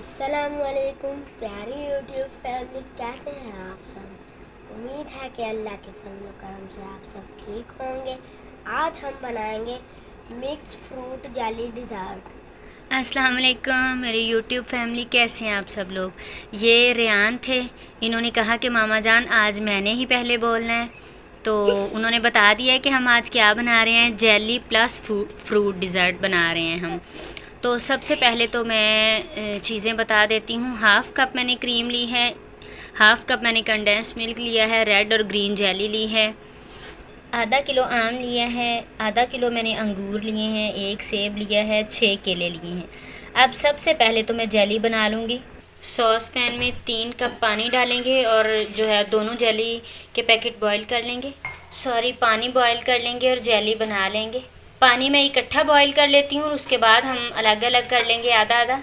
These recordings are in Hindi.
अस्सलामुअलैकुम प्यारी यूट्यूब फैमिली, कैसे हैं आप सब। उम्मीद है कि अल्लाह के फजल करम से आप सब ठीक होंगे। आज हम बनाएंगे मिक्स फ्रूट जेली डिज़र्ट। अस्सलाम वालेकुम मेरी यूट्यूब फैमिली, कैसे हैं आप सब लोग। ये रेयान थे, इन्होंने कहा कि मामा जान आज मैंने ही पहले बोलना है, तो उन्होंने बता दिया है कि हम आज क्या बना रहे हैं। जेली प्लस फ्रूट डिज़र्ट बना रहे हैं हम। तो सबसे पहले तो मैं चीज़ें बता देती हूँ। हाफ़ कप मैंने क्रीम ली है, हाफ़ कप मैंने कंडेंस मिल्क लिया है, रेड और ग्रीन जेली ली है, आधा किलो आम लिया है, आधा किलो मैंने अंगूर लिए हैं, एक सेब लिया है, 6 केले लिए हैं। अब सबसे पहले तो मैं जेली बना लूँगी। सॉस पैन में 3 कप पानी डालेंगे और जो है दोनों जेली के पैकेट बॉईल कर लेंगे। पानी बॉईल कर लेंगे और जेली बना लेंगे। पानी मैं इकट्ठा बॉईल कर लेती हूँ और उसके बाद हम अलग अलग कर लेंगे आधा आधा।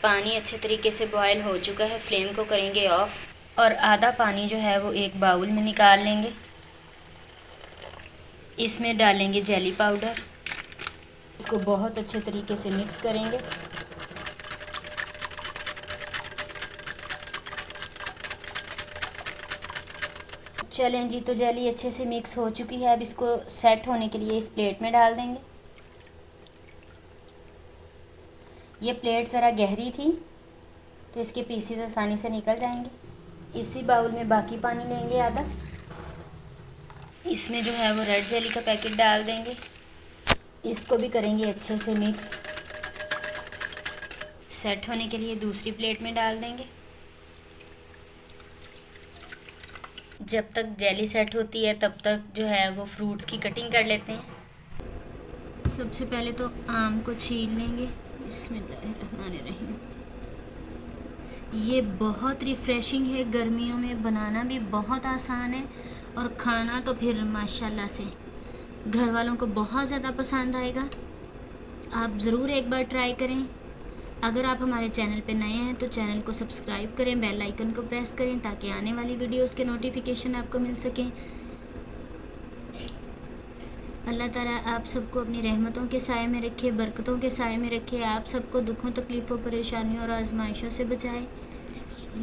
पानी अच्छे तरीके से बॉईल हो चुका है, फ्लेम को करेंगे ऑफ़ और आधा पानी जो है वो एक बाउल में निकाल लेंगे। इसमें डालेंगे जेली पाउडर, इसको बहुत अच्छे तरीके से मिक्स करेंगे। चलें जी, तो जेली अच्छे से मिक्स हो चुकी है। अब इसको सेट होने के लिए इस प्लेट में डाल देंगे। ये प्लेट ज़रा गहरी थी तो इसके पीसेस आसानी से निकल जाएंगे। इसी बाउल में बाकी पानी लेंगे आधा, इसमें जो है वो रेड जेली का पैकेट डाल देंगे। इसको भी करेंगे अच्छे से मिक्स। सेट होने के लिए दूसरी प्लेट में डाल देंगे। जब तक जेली सेट होती है तब तक जो है वो फ्रूट्स की कटिंग कर लेते हैं। सबसे पहले तो आम को छील लेंगे। बिस्मिल्लाहिर्रहमानिर्रहीम। ये बहुत रिफ़्रेशिंग है, गर्मियों में बनाना भी बहुत आसान है और खाना तो फिर माशाल्लाह से घर वालों को बहुत ज़्यादा पसंद आएगा। आप ज़रूर एक बार ट्राई करें। अगर आप हमारे चैनल पे नए हैं तो चैनल को सब्सक्राइब करें, बेल आइकन को प्रेस करें ताकि आने वाली वीडियोस के नोटिफिकेशन आपको मिल सकें। अल्लाह ताला आप सबको अपनी रहमतों के साए में रखे, बरकतों के साए में रखे। आप सबको दुखों, तकलीफ़ों, परेशानियों और आजमाइशों से बचाए।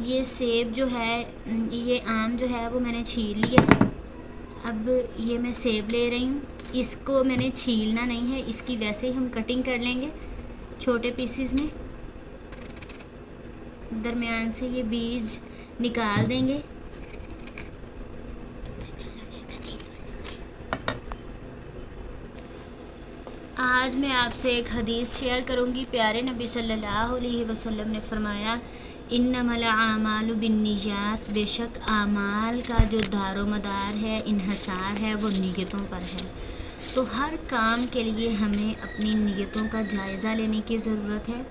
ये सेब जो है, ये आम जो है वो मैंने छील लिया है। अब ये मैं सेब ले रही हूँ। इसको मैंने छीलना नहीं है, इसकी वैसे ही हम कटिंग कर लेंगे छोटे पीसेस में। दरमियान से ये बीज निकाल देंगे। आज मैं आपसे एक हदीस शेयर करूंगी। प्यारे नबी सल्लल्लाहु अलैहि वसल्लम ने फरमाया, इन्नमल आमालु बिन्नियात, बेशक आमाल का जो दारो मदार है, इन्हसार है, वो नीयतों पर है। तो हर काम के लिए हमें अपनी नीयतों का जायज़ा लेने की ज़रूरत है।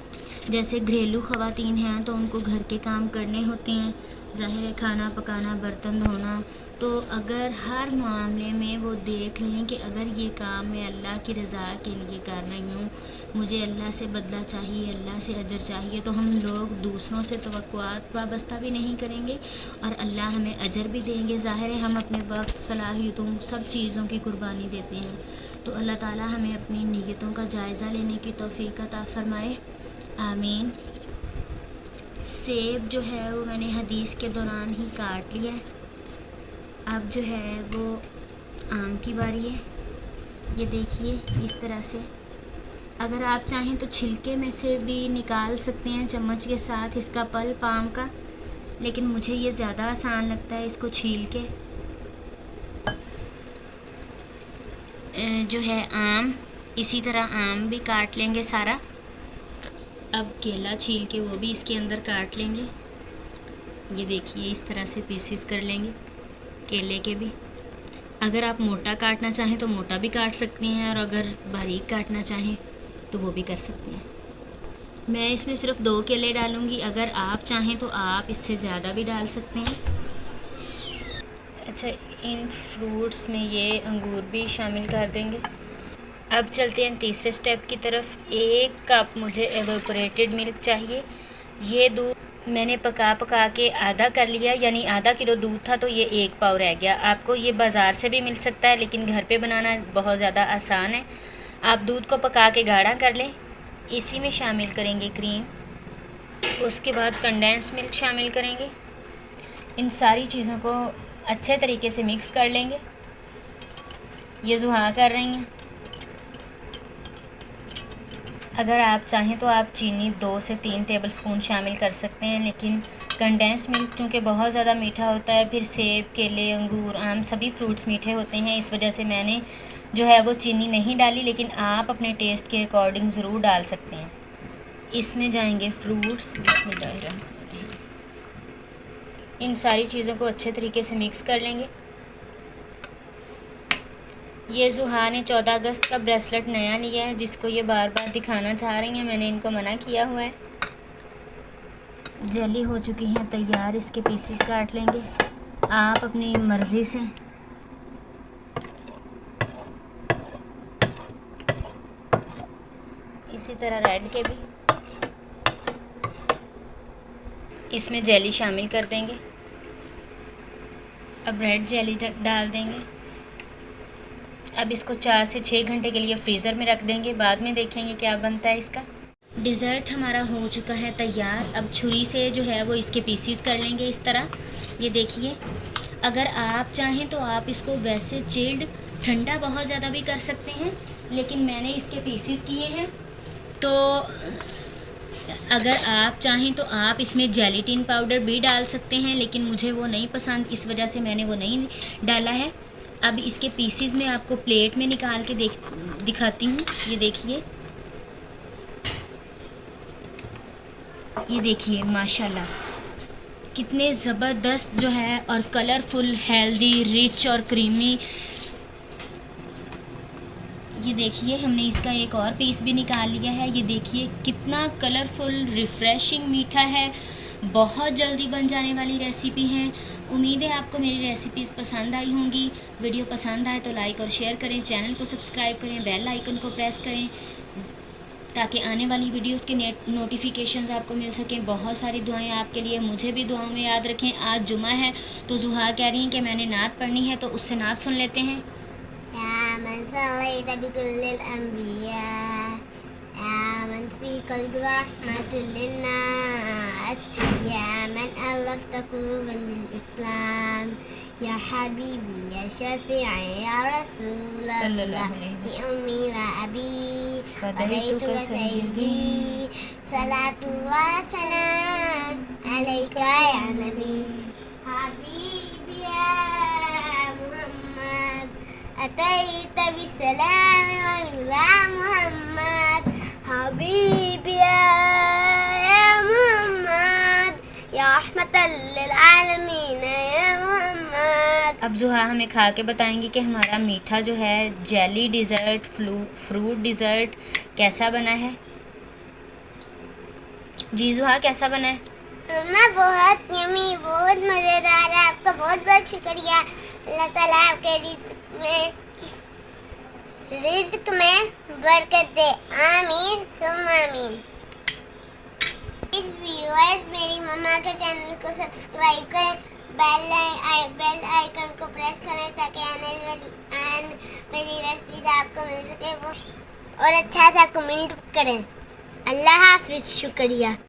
जैसे घरेलू ख़वातीन हैं तो उनको घर के काम करने होते हैं, ज़ाहिर है खाना पकाना, बर्तन धोना। तो अगर हर मामले में वो देख लें कि अगर ये काम मैं अल्लाह की रज़ा के लिए कर रही हूँ, मुझे अल्लाह से बदला चाहिए, अल्लाह से अजर चाहिए, तो हम लोग दूसरों से तवक्कुआत वाबस्ता भी नहीं करेंगे और अल्लाह हमें अजर भी देंगे। ज़ाहिर है हम अपने वक्त, सलाहियतों, सब चीज़ों की कुर्बानी देते हैं। तो अल्लाह ताला हमें अपनी नीयतों का जायज़ा लेने की तौफ़ीक़ अता फ़रमाए, आमीन। सेब जो है वो मैंने हदीस के दौरान ही काट लिया है। अब जो है वो आम की बारी है। ये देखिए इस तरह से। अगर आप चाहें तो छिलके में से भी निकाल सकते हैं चम्मच के साथ इसका पल्प आम का, लेकिन मुझे ये ज़्यादा आसान लगता है इसको छील के। जो है आम, इसी तरह आम भी काट लेंगे सारा। अब केला छील के वो भी इसके अंदर काट लेंगे। ये देखिए इस तरह से पीसेस कर लेंगे केले के भी। अगर आप मोटा काटना चाहें तो मोटा भी काट सकते हैं और अगर बारीक काटना चाहें तो वो भी कर सकते हैं। मैं इसमें सिर्फ 2 केले डालूँगी, अगर आप चाहें तो आप इससे ज़्यादा भी डाल सकते हैं। अच्छा, इन फ्रूट्स में ये अंगूर भी शामिल कर देंगे। अब चलते हैं तीसरे स्टेप की तरफ। 1 कप मुझे एवोपरेटेड मिल्क चाहिए। ये दूध मैंने पका के आधा कर लिया, यानी आधा किलो दूध था तो ये 1 पाव रह गया। आपको ये बाज़ार से भी मिल सकता है, लेकिन घर पे बनाना बहुत ज़्यादा आसान है। आप दूध को पका के गाढ़ा कर लें। इसी में शामिल करेंगे क्रीम। उसके बाद कंडेंस मिल्क शामिल करेंगे। इन सारी चीज़ों को अच्छे तरीके से मिक्स कर लेंगे। ये ज़ुहा कर रही हैं। अगर आप चाहें तो आप चीनी 2 से 3 टेबलस्पून शामिल कर सकते हैं, लेकिन कंडेंस मिल्क चूँकि बहुत ज़्यादा मीठा होता है, फिर सेब, केले, अंगूर, आम सभी फ्रूट्स मीठे होते हैं, इस वजह से मैंने जो है वो चीनी नहीं डाली, लेकिन आप अपने टेस्ट के अकॉर्डिंग ज़रूर डाल सकते हैं। इसमें जाएंगे फ्रूट्स। बिस्मिल्लाहिर्रहमानिर्रहीम। इन सारी चीज़ों को अच्छे तरीके से मिक्स कर लेंगे। ये ज़ुहा ने 14 अगस्त का ब्रेसलेट नया लिया है, जिसको ये बार बार दिखाना चाह रही हैं। मैंने इनको मना किया हुआ है। जेली हो चुकी है तैयार, इसके पीसेस काट लेंगे आप अपनी मर्ज़ी से। इसी तरह रेड के भी इसमें जेली शामिल कर देंगे। अब रेड जेली डाल देंगे। अब इसको 4 से 6 घंटे के लिए फ्रीज़र में रख देंगे। बाद में देखेंगे क्या बनता है इसका। डिज़र्ट हमारा हो चुका है तैयार। अब छुरी से जो है वो इसके पीसीस कर लेंगे इस तरह। ये देखिए, अगर आप चाहें तो आप इसको वैसे चिल्ड ठंडा बहुत ज़्यादा भी कर सकते हैं, लेकिन मैंने इसके पीसीस किए हैं। तो अगर आप चाहें तो आप इसमें जेलेटिन पाउडर भी डाल सकते हैं, लेकिन मुझे वो नहीं पसंद, इस वजह से मैंने वो नहीं डाला है। अब इसके पीसीस में आपको प्लेट में निकाल के दिखाती हूँ। ये देखिए माशाल्लाह कितने ज़बरदस्त जो है, और कलरफुल, हेल्दी, रिच और क्रीमी। ये देखिए हमने इसका एक और पीस भी निकाल लिया है। ये देखिए कितना कलरफुल, रिफ़्रेशिंग, मीठा है। बहुत जल्दी बन जाने वाली रेसिपी है। उम्मीद है आपको मेरी रेसिपीज़ पसंद आई होंगी। वीडियो पसंद आए तो लाइक और शेयर करें, चैनल को सब्सक्राइब करें, बेल आइकन को प्रेस करें, ताकि आने वाली वीडियोस के नोटिफिकेशंस आपको मिल सकें। बहुत सारी दुआएं आपके लिए, मुझे भी दुआओं में याद रखें। आज जुमा है तो ज़ुहा कह रही हैं कि मैंने नात पढ़नी है, तो उससे नात सुन लेते हैं। या हबीबी या शफीई या रसूल अल्लाह या उम्मी व अबी फदैतुका सय्यदी सलातु व सलाम अलैका या नबी हबीबी या मुहम्मद अतैत बिस्सलाम वल गुलाम मुहम्मद हबीबी या मुहम्मद या रहमतल लिल आलमीन या मुहम्मद। अब ज़ुहा हमें खा के बताएंगी कि हमारा मीठा जो है जेली डिज़र्ट, फ्रूट डिज़र्ट कैसा बना है। जी ज़ुहा, कैसा बना है? बहुत यमी, बहुत मज़ेदार है। आपका बहुत बहुत शुक्रिया। अल्लाह ताला आपके रिज़्क़ में बरकत दे। आमीन सुम्मा आमीन। इस व्यूअर्स मेरी मम्मा के चैनल को सब्सक्राइब करें, बेल आइकन को प्रेस करें, ताकि आने वाली मेरी रेसिपी आपको मिल सके, वो और अच्छा सा कमेंट करें। अल्लाह हाफिज़, शुक्रिया।